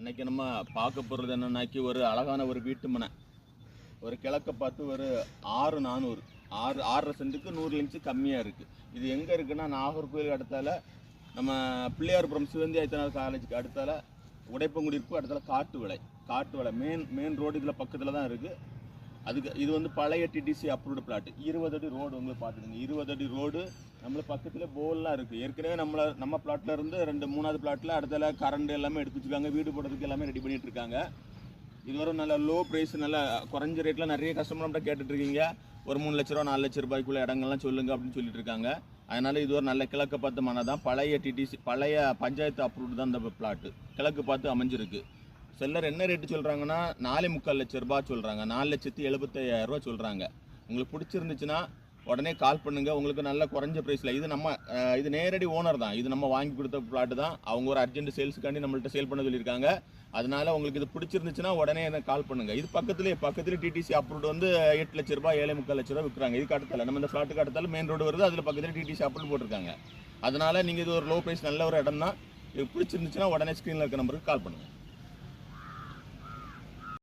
இன்னைக்கு நம்ம பார்க்க போகிறது என்னன்னாக்கி ஒரு அழகான ஒரு வீட்டு மனை. ஒரு கிழக்க பார்த்து ஒரு 6,400 6.5 சென்ட்டுக்கு 100 இன்ச்சு கம்மியாக இருக்குது. இது எங்கே இருக்குன்னா நாகர்கோவில் அடுத்தால நம்ம பிள்ளையார்புரம் சிவந்தி ஐத்தனார் காலேஜுக்கு அடுத்தால உடைப்பங்குடியிருப்பு அடுத்தால காட்டு விலை மெயின் ரோடு இதில் பக்கத்தில் தான் இருக்குது. அதுக்கு இது வந்து பழைய டிடிசி அப்ரூவ்டு பிளாட். 20 அடி ரோடு வந்து பார்த்துடுங்க. 20 அடி ரோடு நம்மளுக்கு பக்கத்தில் போல்லாம் இருக்குது. ஏற்கனவே நம்ம பிளாட்டில் இருந்து 2-3வது பிளாட்டில் அடுத்தால கரண்ட் எல்லாமே எடுத்து வச்சுருக்காங்க. வீடு போடுறதுக்கு எல்லாமே ரெடி பண்ணிகிட்டு இருக்காங்க. இது வரை நல்ல லோ ப்ரைஸ், நல்ல குறைஞ்ச ரேட்டில் நிறைய கஸ்டமர் நம்மகிட்ட கேட்டுட்ருக்கீங்க. ஒரு 3 லட்ச ரூபா 4 லட்ச ரூபாய்க்குள்ள இடங்கள்லாம் சொல்லுங்கள் அப்படின்னு சொல்லிட்டு இருக்காங்க. அதனால் இது ஒரு நல்ல கிழக்கு பார்த்து மனை தான். பழைய டிடிசி பழைய பஞ்சாயத்து அப்ரூவ்டு தான் இந்த பிளாட்டு. கிழக்கு பார்த்து அமைஞ்சிருக்கு. செல்லர் என்ன ரேட்டு சொல்கிறாங்கன்னா 4,3 லட்ச ரூபா சொல்கிறாங்க. 4,75,000 சொல்கிறாங்க. உங்களுக்கு பிடிச்சிருந்துச்சுன்னா உடனே கால் பண்ணுங்கள். உங்களுக்கு நல்ல குறைஞ்ச ப்ரைஸில் இது நேரடி ஓனர் தான். இது நம்ம வாங்கி கொடுத்த பிளாட்டு தான். அவங்க ஒரு அர்ஜென்ட் சேல்ஸுக்காண்டி நம்மள்ட்ட சேல் பண்ண சொல்லியிருக்காங்க. அதனால் உங்களுக்கு இது பிடிச்சிருந்துச்சுன்னா உடனே எனக்கு கால் பண்ணுங்கள். இது பக்கத்துலேயே டிடிசி அப்ரூவ்டு வந்து 8 லட்ச ரூபா 7,3 லட்ச ரூபா விற்கிறாங்க. இதுக்கு அடுத்தால நம்ம இந்த ஃப்ளாட்டுக்கு அடுத்தாலும் மெயின் ரோடு வருது. அதில் பக்கத்தில் டிடிசி அப்ரூவ் போட்டிருக்காங்க. அதனால் நீங்கள் இது ஒரு லோ ப்ரைஸ் நல்ல ஒரு இடம் தான். இது பிடிச்சிருந்துச்சுன்னா உடனே ஸ்க்ரீனில் இருக்க நம்பருக்கு கால் பண்ணுங்கள்.